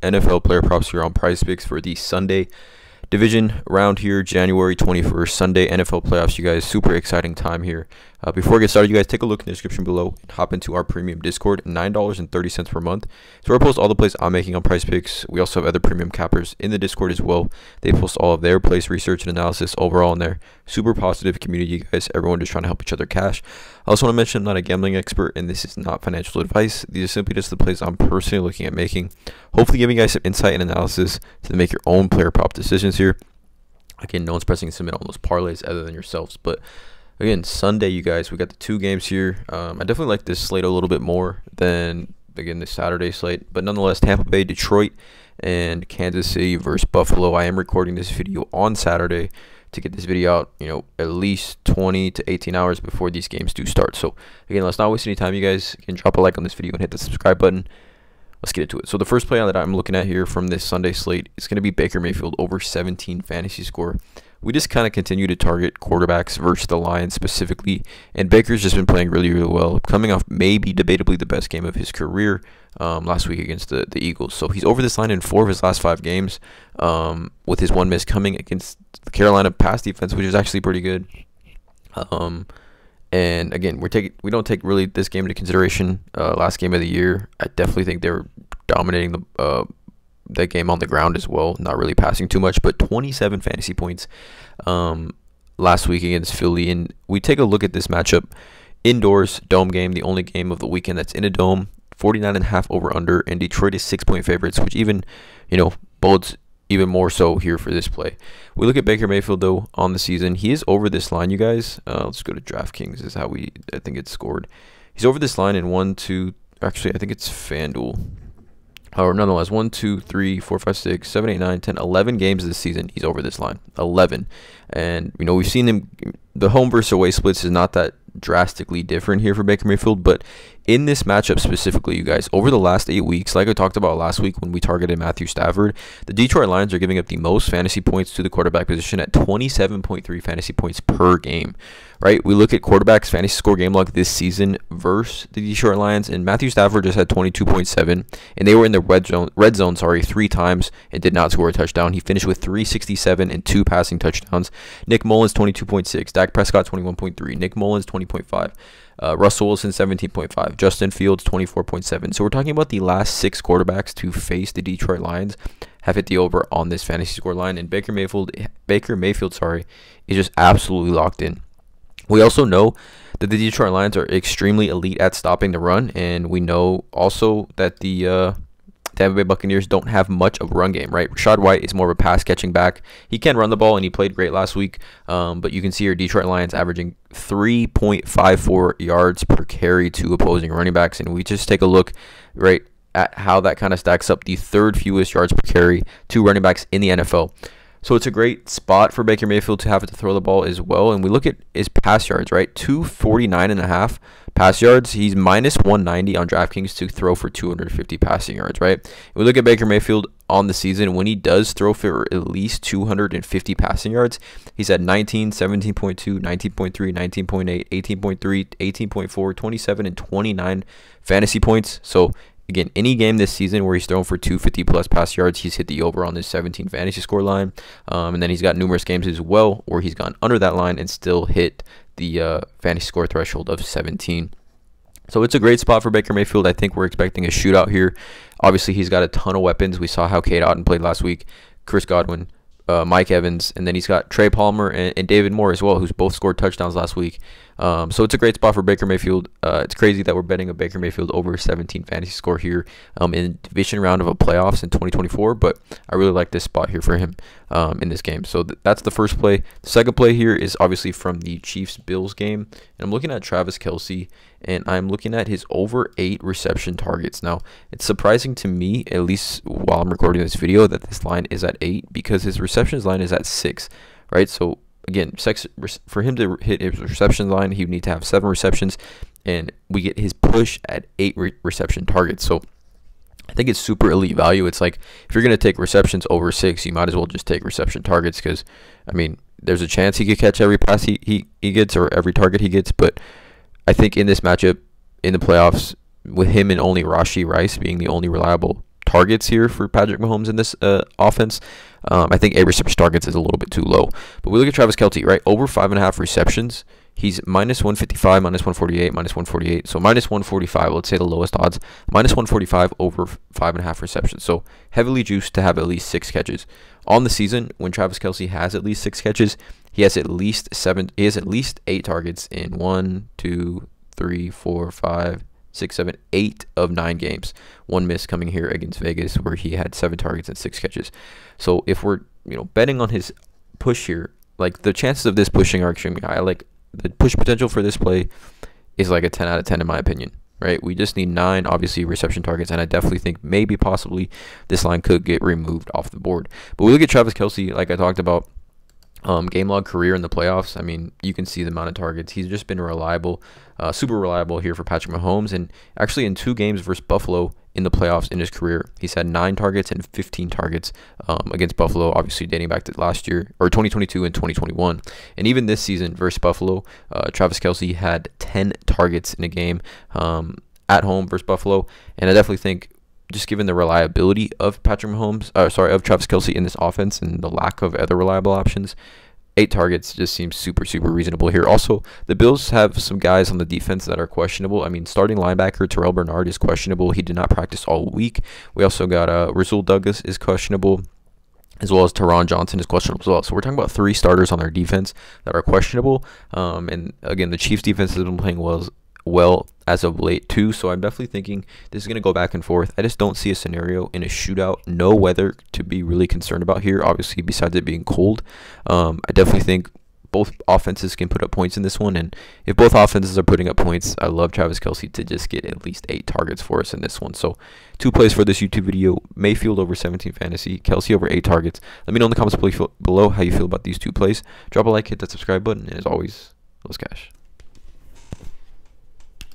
NFL player props here on PrizePicks for the Sunday division round here, January 21st, Sunday NFL playoffs. You guys, super exciting time here. Before we get started, you guys take a look in the description below and hop into our premium Discord, $9.30 per month. So I post all the plays I'm making on PrizePicks. We also have other premium cappers in the Discord as well. They post all of their plays, research, and analysis overall in there. Super positive community, you guys. Everyone just trying to help each other cash. I also want to mention I'm not a gambling expert, and this is not financial advice. These are simply just the plays I'm personally looking at making. Hopefully giving you guys some insight and analysis to make your own player prop decisions here. Again, no one's pressing submit on those parlays other than yourselves. But again, Sunday, you guys, we got the two games here. I definitely like this slate a little bit more than, again, the Saturday slate. But nonetheless, Tampa Bay, Detroit, and Kansas City versus Buffalo. I am recording this video on Saturday to get this video out, at least 20 to 18 hours before these games do start. So again, let's not waste any time, you guys. You can drop a like on this video and hit the subscribe button. Let's get into it. So the first play that I'm looking at here from this Sunday slate is going to be Baker Mayfield over 17 fantasy score. We just kind of continue to target quarterbacks versus the Lions specifically, and Baker's just been playing really, really well, coming off maybe debatably the best game of his career last week against the Eagles. So he's over this line in 4 of his last 5 games, with his one miss coming against the Carolina pass defense, which is actually pretty good. And again, we don't take really this game into consideration. Last game of the year, I definitely think they were dominating that game on the ground as well, not really passing too much, but 27 fantasy points last week against Philly. And we take a look at this matchup indoors, dome game, the only game of the weekend that's in a dome. 49.5 over under, and Detroit is 6-point favorites, which even bodes even more so here for this play. We look at Baker Mayfield though on the season. He is over this line, you guys. Let's go to DraftKings. This is how I think it's scored. He's over this line in actually I think it's FanDuel. Or nonetheless, 1, 2, 3, 4, 5, 6, 7, 8, 9, 10, 11 games this season. He's over this line. 11. And we've seen him. The home versus away splits is not that drastically different here for Baker Mayfield, but in this matchup specifically, you guys, over the last 8 weeks, like I talked about last week when we targeted Matthew Stafford, the Detroit Lions are giving up the most fantasy points to the quarterback position at 27.3 fantasy points per game, right? We look at quarterbacks fantasy score game log this season versus the Detroit Lions, and Matthew Stafford just had 22.7, and they were in the red zone 3 times and did not score a touchdown. He finished with 367 and 2 passing touchdowns. Nick Mullins 22.6, Dak Prescott 21.3, Nick Mullins 20.5, Russell Wilson 17.5, Justin Fields 24.7. So we're talking about the last 6 quarterbacks to face the Detroit Lions have hit the over on this fantasy score line, and Baker Mayfield, is just absolutely locked in. We also know that the Detroit Lions are extremely elite at stopping the run, and we know also that the Tampa Bay Buccaneers don't have much of a run game, right? Rashad White is more of a pass catching back. He can run the ball, and he played great last week. But you can see here Detroit Lions averaging 3.54 yards per carry to opposing running backs. And we just take a look, right, at how that kind of stacks up, the 3rd fewest yards per carry to running backs in the NFL. So it's a great spot for Baker Mayfield to have to throw the ball as well. And we look at his pass yards, right? 249.5 pass yards. He's minus 190 on DraftKings to throw for 250 passing yards, right? We look at Baker Mayfield on the season. When he does throw for at least 250 passing yards, he's at 19, 17.2, 19.3, 19.8, 18.3, 18.4, 27, and 29 fantasy points. So again, any game this season where he's thrown for 250 plus pass yards, he's hit the over on this 17 fantasy score line. And then he's got numerous games as well where he's gone under that line and still hit the fantasy score threshold of 17. So it's a great spot for Baker Mayfield. I think we're expecting a shootout here. Obviously, he's got a ton of weapons. We saw how Cade Otton played last week, Chris Godwin, Mike Evans, and then he's got Trey Palmer and David Moore as well, who's both scored touchdowns last week. So it's a great spot for Baker Mayfield. It's crazy that we're betting a Baker Mayfield over 17 fantasy score here in the division round of a playoffs in 2024, but I really like this spot here for him in this game. So that's the first play. The second play here is obviously from the Chiefs-Bills game, and I'm looking at Travis Kelce, and I'm looking at his over 8 reception targets. Now, it's surprising to me, at least while I'm recording this video, that this line is at 8 because his receptions line is at 6, right? So again, for him to hit his reception line, he would need to have 7 receptions, and we get his push at 8 reception targets. So I think it's super elite value. It's like if you're going to take receptions over 6, you might as well just take reception targets because, I mean, there's a chance he could catch every pass he gets or every target he gets, but I think in this matchup in the playoffs, with him and only Rashee Rice being the only reliable targets here for Patrick Mahomes in this offense. I think 8 reception targets is a little bit too low. But we look at Travis Kelce, right? Over 5.5 receptions. He's minus 155, minus 148, minus 148. So minus 145, let's say the lowest odds. Minus 145 over 5.5 receptions. So heavily juiced to have at least 6 catches. On the season, when Travis Kelce has at least 6 catches, he has at least 8 targets in 1, 2, 3, 4, 5, 6, 7, 8 of 9 games. One miss coming here against Vegas where he had 7 targets and 6 catches. So if we're betting on his push here, like the chances of this pushing are extremely high. Like the push potential for this play is like a 10 out of 10 in my opinion, right? We just need 9 obviously reception targets, and I definitely think maybe possibly this line could get removed off the board. But we look at Travis Kelce, like I talked about, game log career in the playoffs. I mean, you can see the amount of targets. He's just been reliable, super reliable here for Patrick Mahomes. And actually in 2 games versus Buffalo in the playoffs in his career, he's had 9 targets and 15 targets against Buffalo, obviously dating back to last year, or 2022 and 2021. And even this season versus Buffalo, Travis Kelce had 10 targets in a game at home versus Buffalo. And I definitely think, just given the reliability of Patrick Mahomes, of Travis Kelce in this offense and the lack of other reliable options, 8 targets just seems super reasonable here. Also, the Bills have some guys on the defense that are questionable. I mean, starting linebacker Terrell Bernard is questionable. He did not practice all week. We also got Rasul Douglas is questionable, as well as Teron Johnson is questionable as well. So we're talking about 3 starters on their defense that are questionable. And again, the Chiefs defense has been playing well as of late too, so I'm definitely thinking this is going to go back and forth. I just don't see a scenario in a shootout, no weather to be really concerned about here, obviously, besides it being cold. I definitely think both offenses can put up points in this one, and if both offenses are putting up points, I love Travis Kelce to just get at least 8 targets for us in this one. So 2 plays for this YouTube video: Mayfield over 17 fantasy, Kelce over 8 targets. Let me know in the comments below how you feel about these 2 plays. Drop a like, hit that subscribe button, and as always, let's cash.